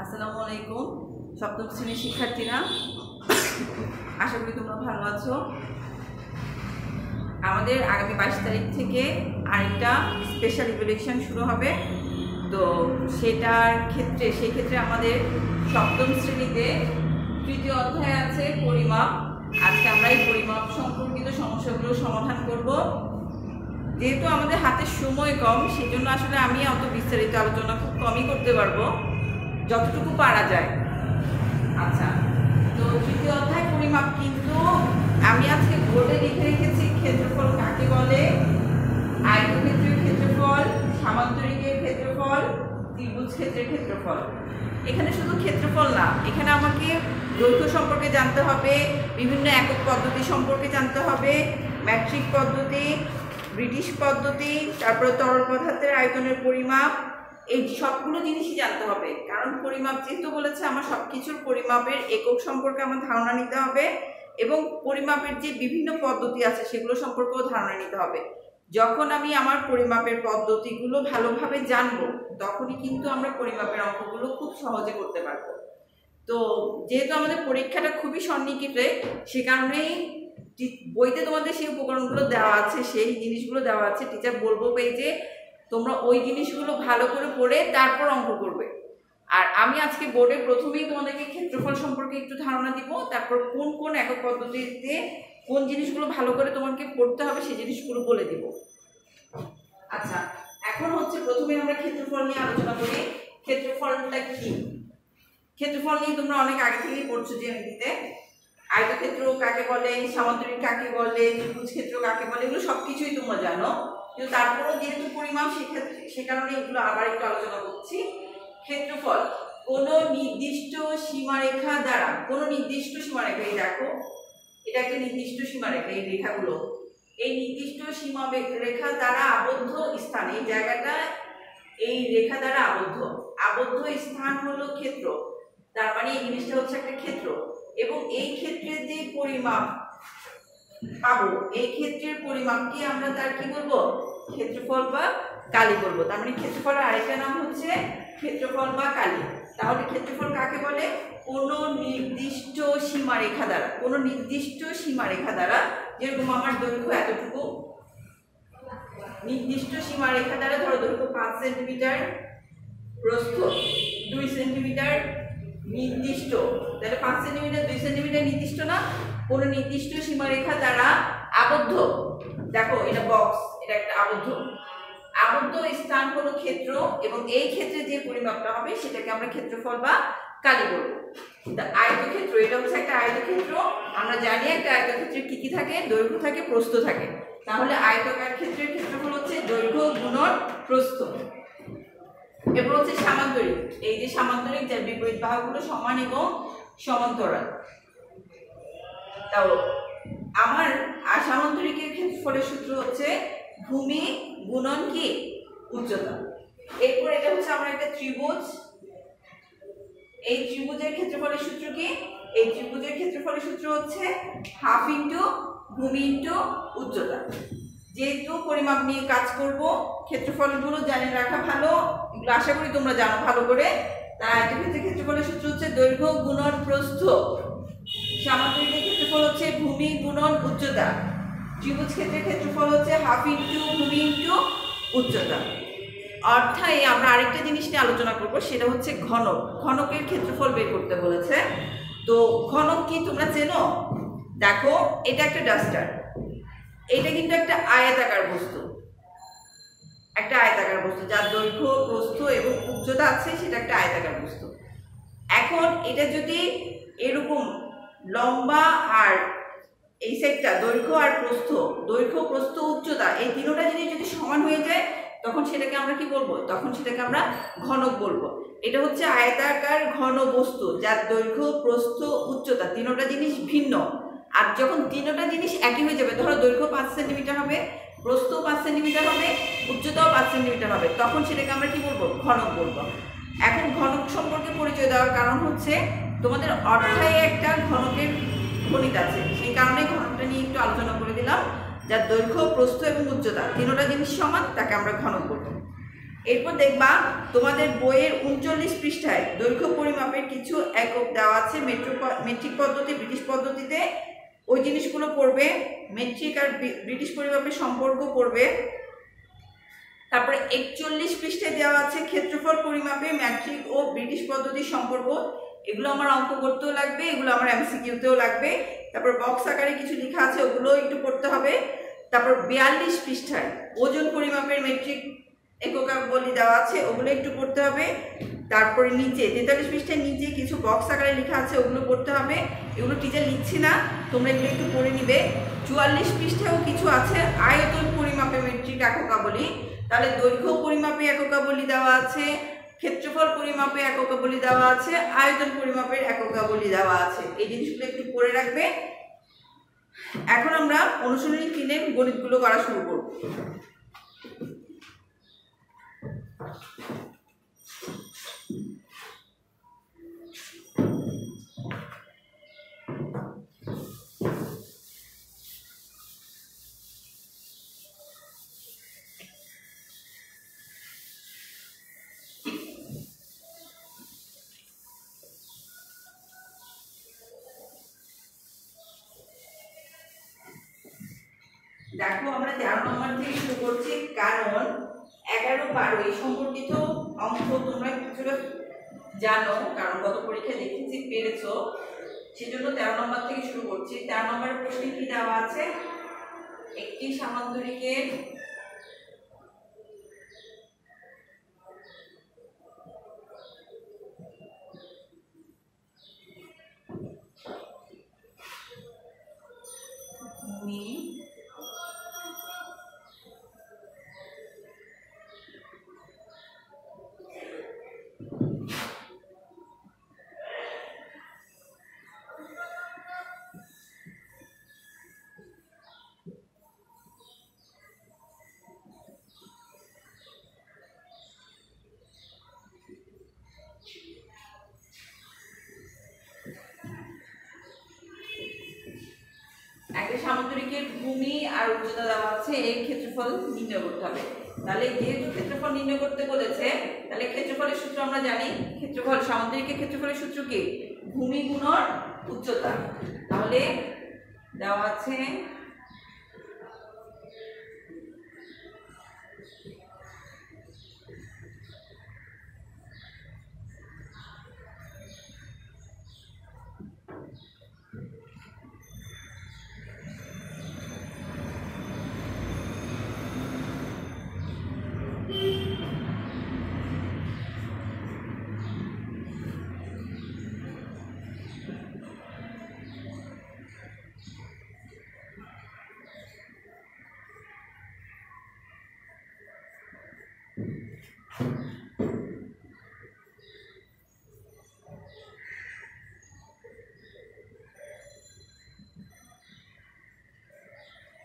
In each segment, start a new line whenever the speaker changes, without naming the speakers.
আসসালামু আলাইকুম সপ্তম শ্রেণীর শিক্ষার্থীরা, আশা করি তোমরা ভালো আছো। আমাদের আগামী 22 তারিখ থেকে আরেকটা স্পেশাল ইভ্যালুয়েশন শুরু হবে। তো সেই ক্ষেত্রে আমাদের সপ্তম শ্রেণীতে তৃতীয় অধ্যায় আছে পরিমাপ। আজকে আমরা এই পরিমাপ সম্পর্কিত সমস্যাগুলো সমাধান করব। যেহেতু আমাদের হাতে সময় কম, সেজন্য আসলে আমি অত বিস্তারিত আলোচনা খুব কমই করতে পারবো, যতটুকু পারা যায়। আচ্ছা, তো তৃতীয় অধ্যায় পরিমাপ, কিন্তু আমি আজকে বোর্ডে লিখে রেখেছি ক্ষেত্রফল কাকে বলে, আয়তক্ষেত্রের ক্ষেত্রফল, সামান্তরিকের ক্ষেত্রফল, ত্রিভুজ ক্ষেত্রের ক্ষেত্রফল। এখানে শুধু ক্ষেত্রফল না, এখানে আমাকে দৈর্ঘ্য সম্পর্কে জানতে হবে, বিভিন্ন একক পদ্ধতি সম্পর্কে জানতে হবে, ম্যাট্রিক পদ্ধতি, ব্রিটিশ পদ্ধতি, তারপরে তরল পদার্থের আয়তনের পরিমাপ, এই সবগুলো জিনিসই জানতে হবে। কারণ পরিমাপ যেহেতু বলেছে, আমার সবকিছুর পরিমাপের একক সম্পর্কে আমার ধারণা নিতে হবে এবং পরিমাপের যে বিভিন্ন পদ্ধতি আছে সেগুলো সম্পর্কেও ধারণা নিতে হবে। যখন আমি আমার পরিমাপের পদ্ধতিগুলো ভালোভাবে জানবো, তখনই কিন্তু আমরা পরিমাপের অঙ্কগুলো খুব সহজে করতে পারবো। তো যেহেতু আমাদের পরীক্ষাটা খুবই সন্নিকটে, সে কারণেই বইতে তোমাদের সেই উপকরণগুলো দেওয়া আছে, সেই জিনিসগুলো দেওয়া আছে। টিচার বলবো যে তোমরা ওই জিনিসগুলো ভালো করে পড়ে তারপর অঙ্ক করবে। আর আমি আজকে বোর্ডে প্রথমেই তোমাদেরকে ক্ষেত্রফল সম্পর্কে একটু ধারণা দিব, তারপর কোন কোন একক পদ্ধতিতে কোন জিনিসগুলো ভালো করে তোমাকে পড়তে হবে সেই জিনিসগুলো বলে দিব। আচ্ছা, এখন হচ্ছে প্রথমে আমরা ক্ষেত্রফল নিয়ে আলোচনা করি। ক্ষেত্রফলটা কি? ক্ষেত্রফল নিয়ে তোমরা অনেক আগে থেকেই পড়ছো জ্যামিতিতে। আয়তক্ষেত্র কাকে বলে, সামান্তরিক কাকে বলে, ত্রিভুজ ক্ষেত্র কাকে বলে, এগুলো সবকিছুই তোমরা জানো। কিন্তু তারপরও যেহেতু পরিমাপ, সে কারণে এগুলো আবার একটু আলোচনা করছি। ক্ষেত্রফল কোনো নির্দিষ্ট সীমারেখা দ্বারা, কোনো নির্দিষ্ট সীমারেখা, এই দেখো এটা একটা নির্দিষ্ট সীমারেখা, এই রেখাগুলো এই নির্দিষ্ট সীমারেখা দ্বারা আবদ্ধ স্থান, এই জায়গাটা এই রেখা দ্বারা আবদ্ধ স্থান হলো ক্ষেত্র। তার মানে এই জিনিসটা হচ্ছে একটা ক্ষেত্র, এবং এই ক্ষেত্রের যে পরিমাপ পাবো, এই ক্ষেত্রের পরিমাপকে আমরা তার কি বলবো, ক্ষেত্রফল বা কালি বলবো। তার মানে ক্ষেত্রফলের আরেকটা নাম হচ্ছে ক্ষেত্রফল বা কালি। তাহলে ক্ষেত্রফল কাকে বলে? কোনো নির্দিষ্ট সীমারেখা দ্বারা, কোনো নির্দিষ্ট সীমারেখা দ্বারা, যেরকম আমার দৈর্ঘ্য এতটুকু, নির্দিষ্ট সীমারেখা দ্বারা ধরো দৈর্ঘ্য 5 সেন্টিমিটার, প্রস্থ 2 সেন্টিমিটার, নির্দিষ্ট, তাহলে 5 সেন্টিমিটার 2 সেন্টিমিটার নির্দিষ্ট না, কোনো নির্দিষ্ট সীমারেখা দ্বারা আবদ্ধ। দেখো এটা বক্স, এটা একটা আবদ্ধ স্থান হলো ক্ষেত্র, এবং এই ক্ষেত্রে যে পরিমাপটা হবে সেটাকে আমরা ক্ষেত্রফল বা কালি বলবো। আয়তক্ষেত্র, এটা হচ্ছে একটা আয়তক্ষেত্র। আমরা জানি একটা আয়তক্ষেত্রে কি কি থাকে, দৈর্ঘ্য থাকে, প্রস্থ থাকে। তাহলে আয়তকার ক্ষেত্রের ক্ষেত্রফল হচ্ছে দৈর্ঘ্য গুণন প্রস্থ। এরপর হচ্ছে সামান্তরিক, এই যে সামান্তরিক, যার বিপরীত বাহুগুলো সমান এবং সমান্তরাল। তাও আমার সামান্তরিকের ক্ষেত্রফলের সূত্র হচ্ছে ভূমি গুণন কি উচ্চতা। এরপর এটা হচ্ছে আমার একটা ত্রিভুজ, এই ত্রিভুজের ক্ষেত্রফলের সূত্র কি? এই ত্রিভুজের ক্ষেত্রফলের সূত্র হচ্ছে হাফ ইন্টু ভূমি ইন্টু উচ্চতা। যেহেতু পরিমাপ নিয়ে কাজ করব, ক্ষেত্রফলগুলো জানে রাখা ভালো, এগুলো আশা করি তোমরা জানো ভালো করে। তাই আয়তক্ষেত্রের ক্ষেত্রফলের সূত্র হচ্ছে দৈর্ঘ্য গুণন প্রস্থ, সামান্তরিকের ক্ষেত্রফল হচ্ছে ভূমি গুণন উচ্চতা, ত্রিভুজ ক্ষেত্রের ক্ষেত্রফল হচ্ছে হাফ ইন্টু ভূমি ইন্টু উচ্চতা। অর্থাৎ আমরা আরেকটা জিনিস নিয়ে আলোচনা করব, সেটা হচ্ছে ঘনক। ঘনকের ক্ষেত্রফল বের করতে বলেছে। তো ঘনক কি তোমরা চেনো? দেখো এটা একটা ডাস্টার, এটা কিন্তু একটা আয়তাকার বস্তু, যার দৈর্ঘ্য প্রস্থ এবং উচ্চতা আছে, সেটা একটা আয়তাকার বস্তু। এখন এটা যদি এরকম লম্বা, আর এই সাইডটা দৈর্ঘ্য আর প্রস্থ, দৈর্ঘ্য প্রস্থ উচ্চতা, এই তিনটা জিনিস যদি সমান হয়ে যায়, তখন সেটাকে আমরা কি বলবো? তখন সেটাকে আমরা ঘনক বলবো। এটা হচ্ছে আয়তাকার ঘন বস্তু, যার দৈর্ঘ্য প্রস্থ উচ্চতা তিনটা জিনিস ভিন্ন। আর যখন তিনটা জিনিস একই হয়ে যাবে, ধরো দৈর্ঘ্য 5 সেন্টিমিটার হবে, প্রস্থ 5 সেন্টিমিটার হবে, উচ্চতাও 5 সেন্টিমিটার হবে, তখন সেটাকে আমরা কি বলবো? ঘনক বলবো। এখন ঘনক সম্পর্কে পরিচয় দেওয়ার কারণ হচ্ছে তোমাদের অধ্যায়ে একটা ঘনকের গণিত আছে, সেই কারণে ঘনকটা নিয়ে একটু আলোচনা করে দিলাম। যার দৈর্ঘ্য প্রস্থ এবং উচ্চতা তিনটা জিনিস সমান, তাকে আমরা ঘনক বলবো। এরপর দেখবা তোমাদের বইয়ের 39 পৃষ্ঠায় দৈর্ঘ্য পরিমাপের কিছু একক দেওয়া আছে। মেট্রিক পদ্ধতি, ব্রিটিশ পদ্ধতিতে ওই জিনিসগুলো পড়বে। মেট্রিক আর ব্রিটিশ পরিমাপের সম্পর্ক পড়বে। তারপরে 41 পৃষ্ঠায় দেওয়া আছে ক্ষেত্রফল পরিমাপে ম্যাট্রিক ও ব্রিটিশ পদ্ধতির সম্পর্ক। এগুলো আমার অঙ্ক করতেও লাগবে, এগুলো আমার এমসিকিউতেও লাগবে। তারপর বক্স আকারে কিছু লেখা আছে, ওগুলো একটু পড়তে হবে। তারপর 42 পৃষ্ঠায় ওজন পরিমাপের মেট্রিক এককাবলী দেওয়া আছে, ওগুলো একটু পড়তে হবে। তারপরে নিচে 43 পৃষ্ঠায় নিচে কিছু বক্স আকারে লেখা আছে, ওগুলো পড়তে হবে। এগুলো টিচার লিখছি না, তোমরা এগুলো একটু পড়ে নিবে। 44 পৃষ্ঠায়ও কিছু আছে আয়তন পরিমাপে মেট্রিক এককাবলী। তাহলে দৈর্ঘ্য পরিমাপে এককাবলী দেওয়া আছে, ক্ষেত্রফল পরিমাপে এককাবলী দেওয়া আছে, আয়তন পরিমাপের এককাবলী দেওয়া আছে। এই জিনিসগুলো একটু পড়ে রাখবে। এখন আমরা অনুশীলনী 3-এর গণিতগুলো করা শুরু করব। দেখো আমরা 13 নম্বর থেকে শুরু করছি, কারণ 11-12 এই সম্পর্কিত অঙ্ক তোমরা কিছুটা জানো, কারণ গত পরীক্ষা দেখেছি পেরেছো, সেজন্য 13 নম্বর থেকে শুরু করছি। 13 নম্বরের প্রশ্নে কি দেওয়া আছে? একটি সামান্তরিকের ভূমি একটা সামান্তরিকের ভূমি আর উচ্চতা দেওয়া আছে, এর ক্ষেত্রফল নির্ণয় করতে হবে। তাহলে যেহেতু ক্ষেত্রফল নির্ণয় করতে বলেছে, তাহলে ক্ষেত্রফলের সূত্র আমরা জানি। ক্ষেত্রফল, সামান্তরিকের ক্ষেত্রফলের সূত্র কি? ভূমি গুণন উচ্চতা। তাহলে দেওয়া আছে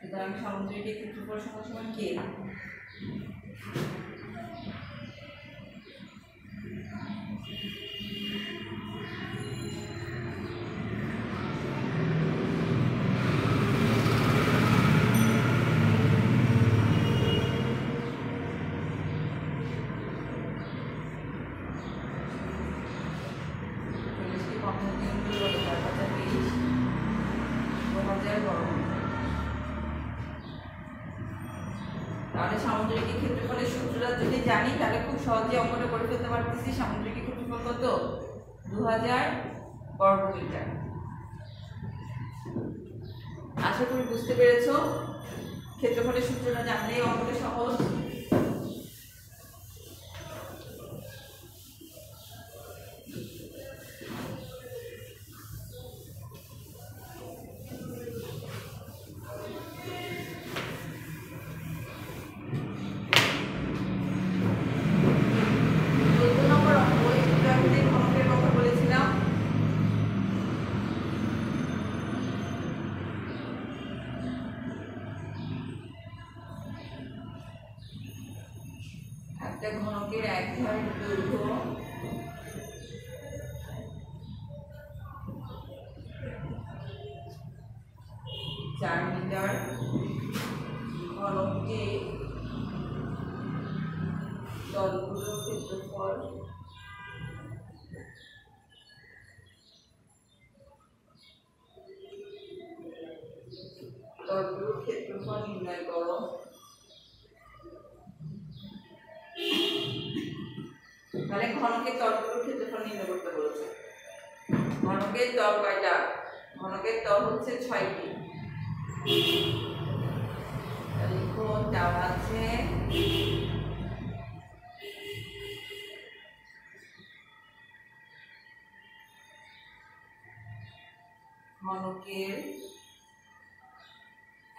সুতরাং সামান্তরিকের ক্ষেত্রফল সমান কি? তাহলে সামুদ্রিক ক্ষেত্রফলের সূত্রটা যদি জানি তাহলে খুব সহজে অঙ্কটা করে ফেলতে পারতেছি। সামুদ্রিক ক্ষেত্রফল কত? 2000 বর্গমিটার। আশা করি বুঝতে পেরেছো। ক্ষেত্রফলের সূত্রটা জানলেই অঙ্কটা সহজ। একটা ঘনকের এক ধারের দৈর্ঘ্য 4 মিটার, ঘনকটি তল ঘনকের তলগুলোর ক্ষেত্রফল নির্ণয় করতে বলেছে। ঘনকের তল কয়টা? ঘনকের তল হচ্ছে 6টি। লিখো দেওয়া আছে ঘনকের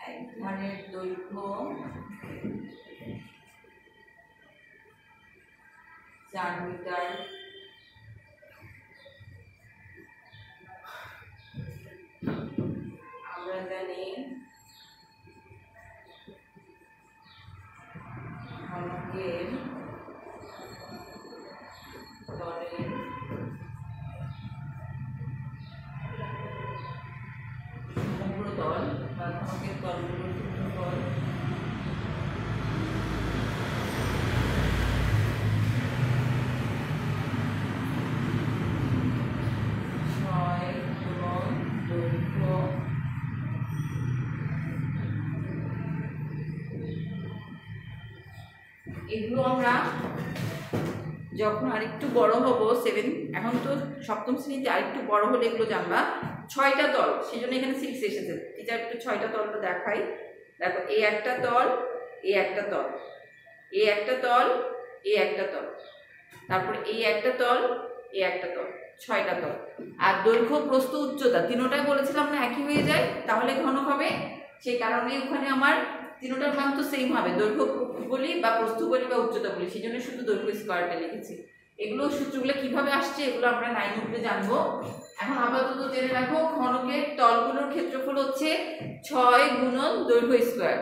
এক ধারের দৈর্ঘ্য 4 মিটার, আমরা জানি ঘনকের তলের সমগ্র তল বা ঘনকের তলগুলোর ক্ষেত্রফল 6 গুণন দৈর্ঘ্য এগুলো আমরা যখন আরেকটু বড় হব 7, এখন তো সপ্তম শ্রেণীতে আরেকটু বড় হলে এগুলো জানবা। 6টা তল, সেই জন্য এখানে 6 এসেছে। টিচার একটু 6টা তলটা দেখাই। দেখো, এই একটা তল, এই একটা তল, এই একটা তল, এই একটা তল, তারপরে এই একটা তল, এই একটা তল, 6টা তল। আর দৈর্ঘ্য, প্রস্থ, উচ্চতা তিনোটাই বলেছিলাম না একই হয়ে যায়, তাহলে ঘনক হবে। সেই কারণে ওখানে আমার তিনোটার মান তো সেম হবে, দৈর্ঘ্য বলি বা প্রস্থ বলি বা উচ্চতা বলি, সেই জন্য শুধু দৈর্ঘ্য স্কয়ারটা লিখেছি। এগুলো সূত্রগুলো কিভাবে আসছে এগুলো আমরা 9 উঠলে জানবো। এখন আপাতত জেনে রাখো, ঘনকের তলগুলোর ক্ষেত্রফল হচ্ছে 6 গুণন দৈর্ঘ্য স্কয়ার।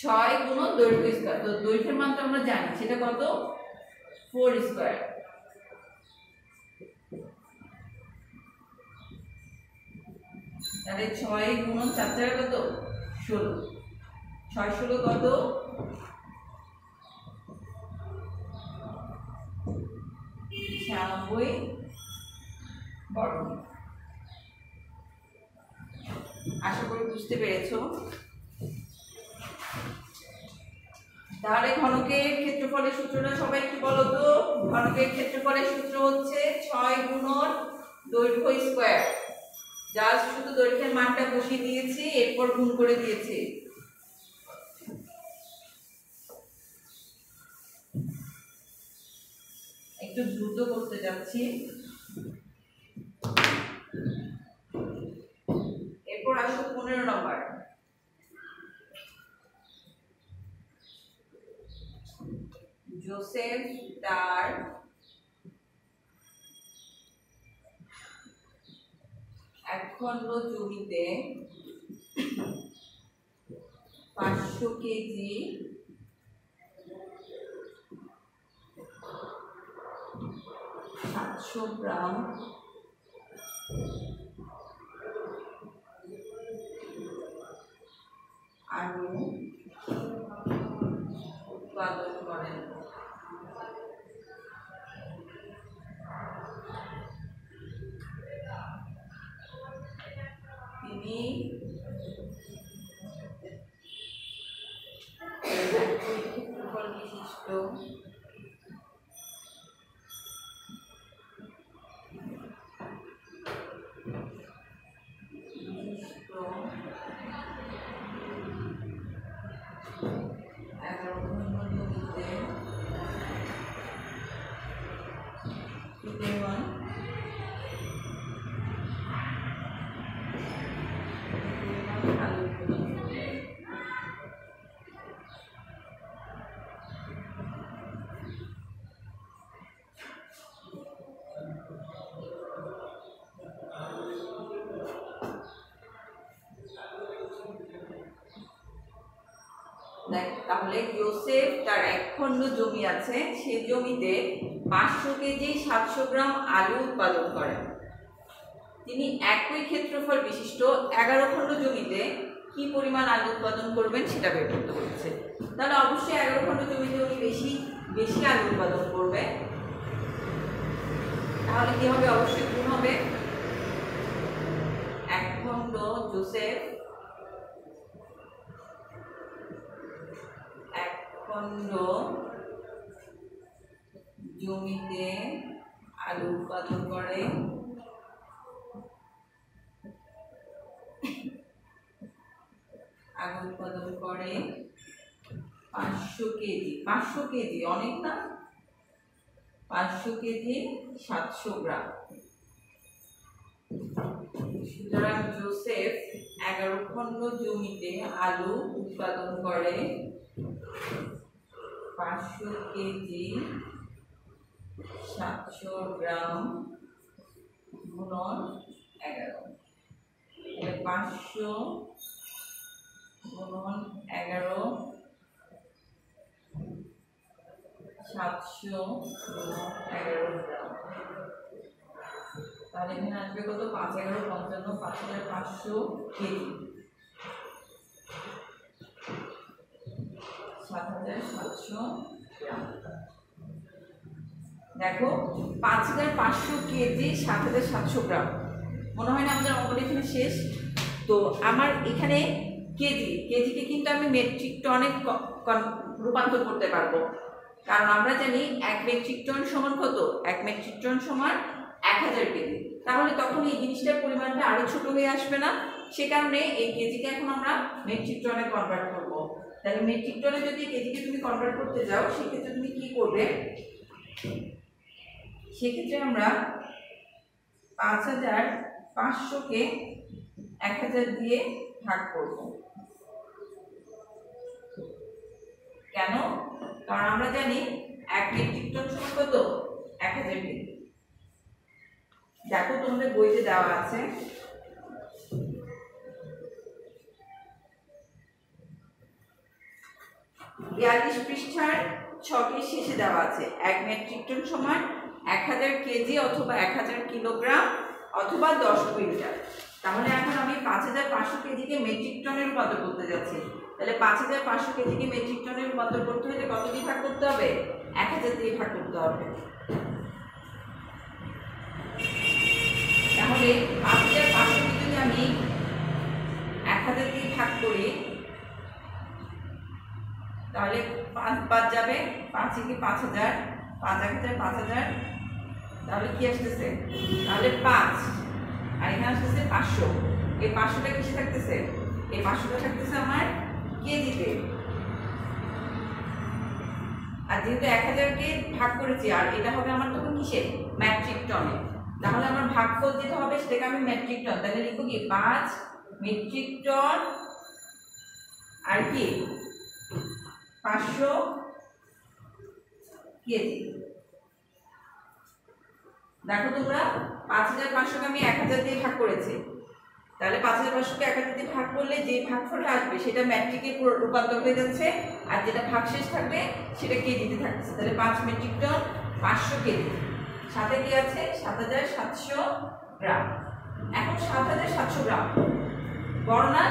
6 গুণন দৈর্ঘ্য স্কয়ার, তো দৈর্ঘ্যের মান তো আমরা জানি, সেটা কত? 4 স্কয়ার। তাহলে 6 গুণন 4 4 কত? 16। 6 16 কত? 96 বর্গ। আশা করি বুঝতে পেরেছো। তাহলে ঘনকের ক্ষেত্রফলের সূত্রটা সবাই একটু বলো তো। ঘনকের ক্ষেত্রফলের সূত্র হচ্ছে 6 গুণন দৈর্ঘ্য স্কয়ার। জাস্ট শুধু দৈর্ঘ্যের মানটা বসিয়ে দিয়েছি, এরপর গুণ করে দিয়েছি। একটু দ্রুত করতে যাচ্ছি। এরপর আসো 15 নম্বর। জোসেফ তার একখণ্ড জমিতে 500 কেজি ,700 গ্রাম আলু উৎপাদন করেন। তিনি ক্ষেত্রফল বিশিষ্ট তাহলে জোসেফ তার একখণ্ড জমি আছে, সেই জমিতে 500 কেজি 700 গ্রাম আলু উৎপাদন করেন। তিনি একই ক্ষেত্রফল বিশিষ্ট 11 খণ্ড জমিতে কি পরিমাণ আলু উৎপাদন করবেন সেটা বের করতে বলেছে। তাহলে অবশ্যই 11 খণ্ড জমিতে উনি বেশি আলু উৎপাদন করবে, তাহলে কি হবে? অবশ্যই গুণ হবে। একখণ্ড জোসেফ একখণ্ড জমিতে আলু উৎপাদন করে আলু উৎপাদন করে 500 কেজি। 500 কেজি অনেক না? 500 কেজি 700 গ্রাম। সুতরাং জোসেফ 11 খণ্ড জমিতে আলু উৎপাদন করে 500 কেজি 700 গ্রাম গুণন 11। 500 গুণন 11 700 গুণন 11 গ্রাম। তাহলে এখানে আসবে কত? 5 11 55 5500 কেজি 7700 গ্রাম। দেখো 5500 কেজি 7700 গ্রাম। মনে হয় না আমাদের অঙ্কটা এখানে শেষ? তো আমার এখানে কেজিকে কিন্তু আমি মেট্রিক টনে রূপান্তর করতে পারবো, কারণ আমরা জানি 1 মেট্রিক টন সমান কত? 1 মেট্রিক টন সমান 1000 কেজি। তাহলে তখন এই জিনিসটার পরিমাণটা আরো ছোট হয়ে আসবে না? সে কারণে এই কেজিকে এখন আমরা মেট্রিক টনে কনভার্ট করব। তাহলে মেট্রিক টনে যদি কেজিকে তুমি কনভার্ট করতে যাও, সেক্ষেত্রে তুমি কি করবে? সেক্ষেত্রে আমরা 5500 কে 1000 দিয়ে ভাগ করব। কেন? কারণ আমরা জানি 1 মেট্রিক টন সমান কত? 1000 কেজি। দেখো তোমাদের বইতে দেওয়া আছে, পৃষ্ঠার 6 শেষে দেওয়া আছে 1 মেট্রিক টন সমান 1000 কেজি অথবা 1000 কিলোগ্রাম অথবা 10 কুইন্টাল। তাহলে এখন আমি 5500 কেজিকে মেট্রিক টনে রূপান্তর করতে যাচ্ছি। তাহলে 5500 কেজিকে মেট্রিক টনে রূপান্তর করতে হলে কত দিয়ে ভাগ করতে হবে? 1000 দিয়ে ভাগ করতে হবে। তাহলে 5500 কে যদি আমি 1000 দিয়ে ভাগ করি, তাহলে 5 5 যাবে, 5 কে 5000, 5000 5000, তাহলে কি আসতেছে? তাহলে 5 আর এখানে আসতেছে 500। এই 500টা কিসে থাকতেছে? এই 500টা থাকতেছে আমার কেজিতে। আর যেহেতু 1000 কে ভাগ করেছি, আর এটা হবে আমার তখন কিসে? মেট্রিক টনে। তাহলে আমার ভাগফল যেটা হবে সেটাকে আমি মেট্রিক টন, তাহলে লিখব কি? 5 মেট্রিক টন আর কি 500 কেজি। দেখো তোমরা 5500 কে আমি 1000 দিয়ে ভাগ করেছি, তাহলে 5500 কে 1000 দিয়ে ভাগ করলে যে ভাগফলটা আসবে সেটা ম্যাট্রিকে রূপান্তর হয়ে যাচ্ছে, আর যেটা ভাগশেষ থাকবে সেটা কেজিতে থাকছে। তাহলে 5 মেট্রিক টন 500 কেজি। সাথে কি আছে? 7700 গ্রাম। এখন 7700 গ্রাম বড় না?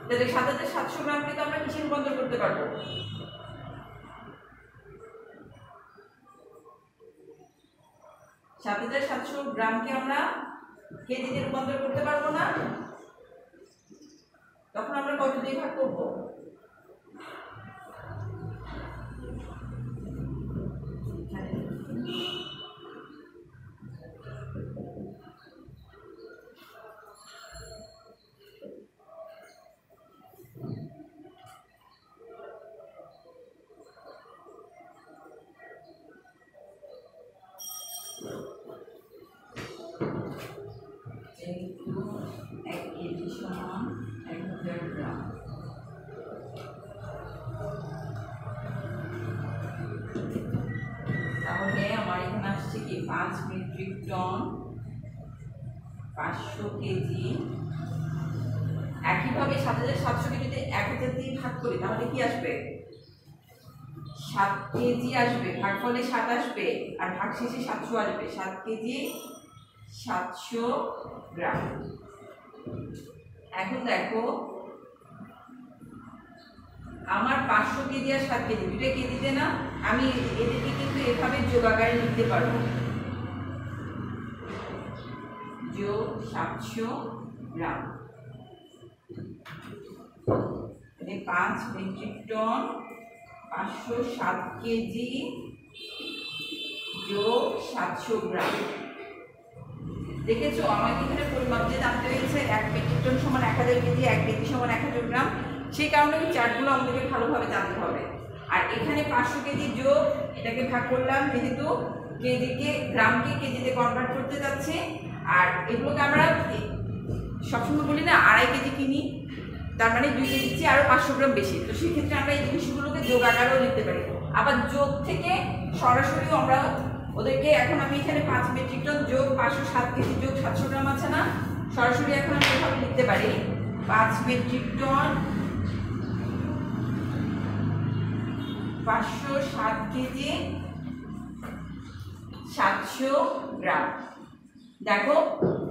তাহলে 7700 গ্রামকে তো আমরা কিসে রূপান্তর করতে পারবো? 7700 গ্রামকে আমরা কেজিতে রূপান্তর করতে পারবো না? তখন আমরা কত দিয়ে ভাগ করব? যেহেতু 1 কেজি সমান 1000 গ্রাম, তাহলে আমার এখানে আসছে কি? 5 মেট্রিক টন 500 কেজি। একইভাবে 7700 কে যদি 1000 দিয়ে ভাগ করি, তাহলে কি আসবে? 7 কেজি আসবে। ভাগফলে 7 আসবে আর ভাগশেষে 700 আসবে। 7 কেজি 700 গ্রাম। এখন দেখো আমার 500 কেজি আর 7 কেজি দুটো কেজিতে না? আমি এদেরকে কিন্তু এভাবে যোগ আকারে লিখতে পারবো, যোগ 700 গ্রাম। 5 মেট্রিক টন 507 কেজি যোগ 700 গ্রাম। দেখেছো আমাকে এখানে পরিমাপ দিয়ে জানতে হয়েছে 1 মেট্রিক টন সমান 1000 কেজি, 1 কেজি সমান 1000 গ্রাম। সেই কারণে এই চার্টগুলো আমাদেরকে ভালোভাবে জানতে হবে। আর এখানে 500 কেজি যোগ, এটাকে ভাগ করলাম যেহেতু কেজিকে গ্রামকে কেজিতে কনভার্ট করতে যাচ্ছে। আর এগুলোকে আমরা সবসময় বলি না 2.5 কেজি কিনি, তার মানে 2 কেজির চেয়ে আরও 500 গ্রাম বেশি। তো সেক্ষেত্রে আমরা এই জিনিসগুলোকে যোগ আকারেও লিখতে পারি। আবার যোগ থেকে সরাসরিও আমরা ওদেরকে, এখন আমি এখানে 5 মেট্রিক টন যোগ 507 কেজি যোগ 700 গ্রাম আছে না, সরাসরি এখন আমি এভাবে লিখতে পারি 5 মেট্রিক টন 507 কেজি 700 গ্রাম। দেখো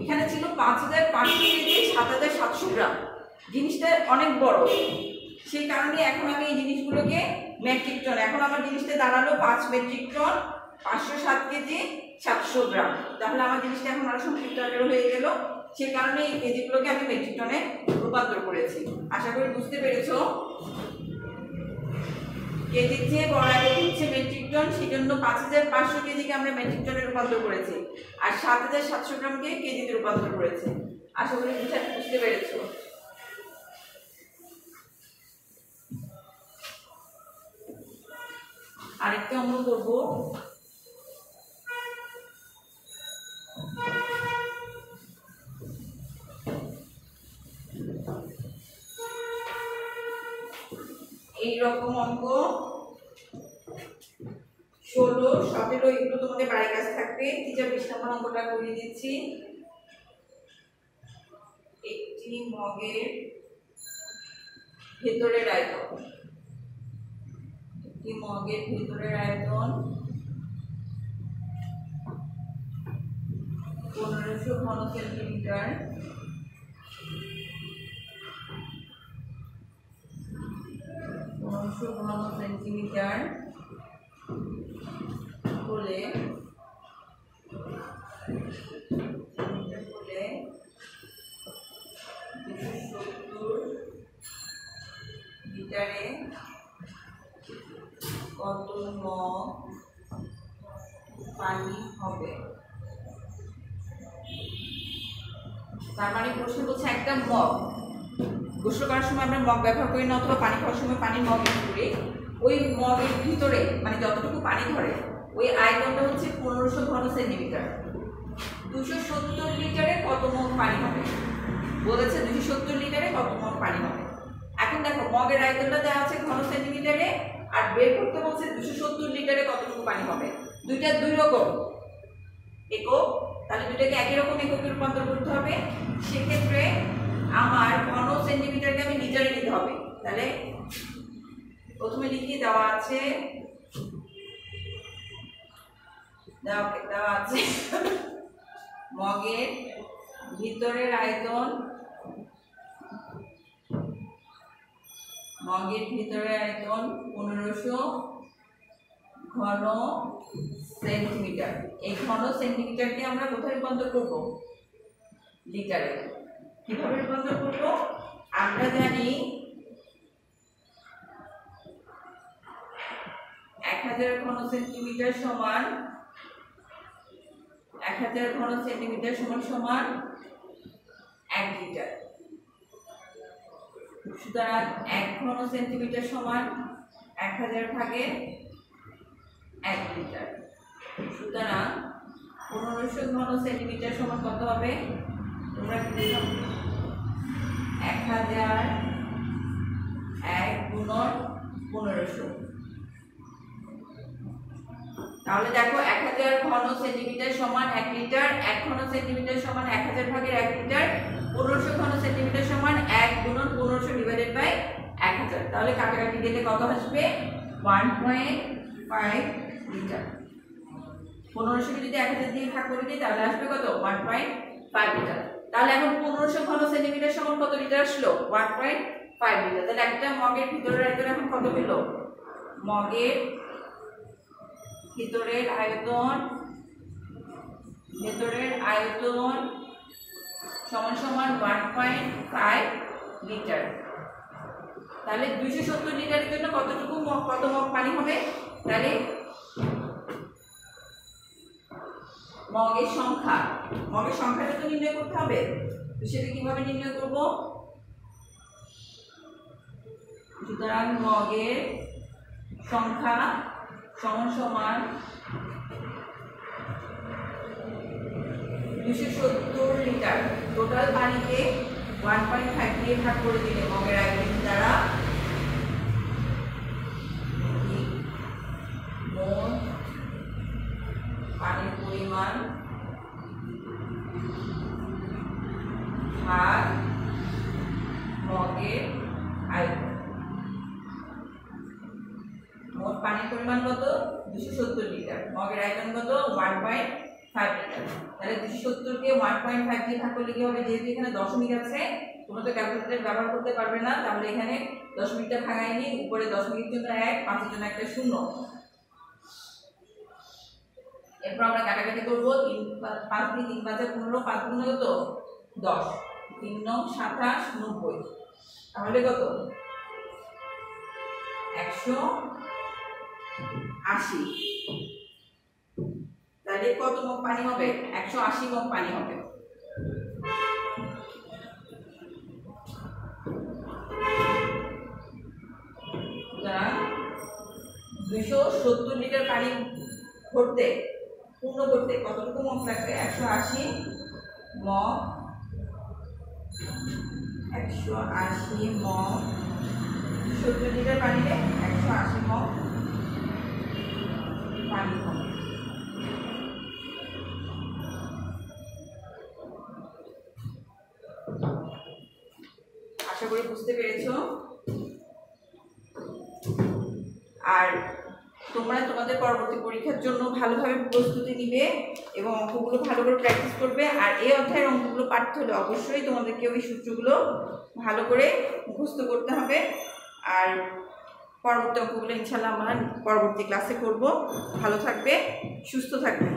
এখানে ছিল 5500 কেজি 7700 গ্রাম, জিনিসটা অনেক বড়। সেই কারণে এখন আমি এই জিনিসগুলোকে মেট্রিক টন, এখন আমার জিনিসটা দাঁড়ালো 5 মেট্রিক টন 507 কেজি 700 গ্রাম। তাহলে আমার জিনিসটা এখন আরো সংক্ষিপ্ত আকারে হয়ে গেল। সেই কারণে এই কেজিগুলোকে আমি মেট্রিক টনে রূপান্তর করেছি। আশা করি বুঝতে পেরেছো। কেজির চেয়ে বড় একক হচ্ছে মেট্রিক টন, সেই জন্য 5500 কেজিকে আমরা মেট্রিক টনে রূপান্তর করেছি, আর 7700 গ্রামকে কেজিতে রূপান্তর করেছি। আশা করি বুঝতে পেরেছো। আরেকটা আমরা করব, এইরকম অঙ্ক 16, 17 এগুলো তোমাদের বাড়ির কাছে থাকবে। টিচার 20 নম্বর অঙ্কটা করিয়ে দিচ্ছি। একটি মগের ভেতরের আয়তন, একটি মগের ভেতরের আয়তন 1500 ঘন সেন্টিমিটার, 1500 ঘন সেন্টিমিটার হলে 270 লিটারে কত মগ পানি হবে? তার মানে প্রশ্ন বলছে একটা মগ, গোসল করার সময় আমরা মগ ব্যবহার করি না, অথবা পানি খাওয়ার সময় পানির মগ ইউজ করি। ওই মগের ভিতরে মানে যতটুকু পানি ধরে ওই আয়তনটা হচ্ছে 1500 ঘন সেন্টিমিটার। 270 লিটারে কত মগ পানি হবে বলেছে, 270 লিটারে কত মগ পানি হবে। এখন দেখো মগের আয়তনটা দেওয়া আছে ঘন সেন্টিমিটারে, আর বের করতে বলছে 270 লিটারে কতটুকু পানি হবে। দুইটা দুই রকম একক, তাহলে দুইটাকে একই রকম এককে রূপান্তর করতে হবে। সেক্ষেত্রে আমার ঘন সেন্টিমিটারকে আমি লিটারে নিতে হবে। তাহলে প্রথমে লিখি দেওয়া আছে মগের ভিতরের আয়তন, মগের ভিতরের আয়তন 1500 ঘন সেন্টিমিটার। এই ঘন সেন্টিমিটারকে আমরা কোথায় রূপান্তর করব? লিটারে। কিভাবে রূপান্তর করব? আমরা জানি 1000 ঘন সেন্টিমিটার সমান 1000 ঘন সেন্টিমিটার সমান 1 লিটার। সুতরাং 1 ঘন সেন্টিমিটার সমান 1000 ভাগে 1 লিটার। সুতরাং 1500 ঘন সেন্টিমিটার সমান কত হবে? তোমরা কি দেখো 1000 1 গুণন 1500। তাহলে দেখো 1000 ঘন সেন্টিমিটার সমান 1 লিটার, 1 ঘন সেন্টিমিটার সমান 1000 ভাগের 1 লিটার, 1500 ঘন সেন্টিমিটার সমান 1 গুণন 1500 ডিভাইডেড বাই 1000। তাহলে কাটাকাটি দিলে কত আসবে? 1.5 লিটার। 1500 কে যদি 1000 দিয়ে ভাগ করে দিই তাহলে আসবে কত? 1.5 লিটার। তাহলে এখন 1500 ঘন সেন্টিমিটার সমান কত লিটার আসলো? 1.5 লিটার। তাহলে একটা মগের ভিতরের আয়তন এখন কত হলো? মগের ভিতরের আয়তন সমান সমান 1.5 লিটার। তাহলে 270 লিটারের জন্য কতটুকু কত মগ পানি হবে? তাহলে মগের সংখ্যাটা তো নির্ণয় করতে হবে। তো সেটা কিভাবে নির্ণয় করব? সুতরাং মগের সংখ্যা সমান সমান 270 লিটার। টোটাল পানিকে 1.5 দিয়ে ভাগ করে দিলে মগের আয়তন দ্বারা মোট পানির পরিমাণ ভাগ মগের আয়তন। মোট পানির পরিমাণ কত? 270 লিটার। মগের আয়তন কত? 1.5 লিটার। তাহলে 270 কে 1.5 দিয়ে ভাগ করলে কি হবে? যেহেতু এখানে দশমিক আছে, তোমরা তো ক্যালকুলেটর ব্যবহার করতে পারবে না, তাহলে এখানে দশমিকটা ভাঙাই নি, উপরে দশমিকের জন্য 1, 5 এর জন্য একটা 0। এরপর আমরা কাটাকাটি করব। 5 দিয়ে 3 5 15, 5 গুণ কত? 10, 3 9 27 90। তাহলে কত? 180। তাহলে কত মগ পানি হবে? 180 মগ পানি হবে। সুতরাং 270 লিটার পানি ভরতে, পূর্ণ করতে কতটুকু মগ লাগবে? 180 মগ। 180 মগ 270 লিটার পানিতে 180 মগ পানি হবে। আশা করি বুঝতে পেরেছো। আর তোমরা তোমাদের পরবর্তী পরীক্ষার জন্য ভালোভাবে প্রস্তুতি নিবে এবং অঙ্কগুলো ভালো করে প্র্যাকটিস করবে। আর এই অধ্যায়ের অঙ্কগুলো পাঠ্য হলে অবশ্যই তোমাদেরকে ওই সূত্রগুলো ভালো করে মুখস্থ করতে হবে। আর পরবর্তী অঙ্কগুলো ইনশাআল্লাহ আমরা পরবর্তী ক্লাসে করব। ভালো থাকবে, সুস্থ থাকবে।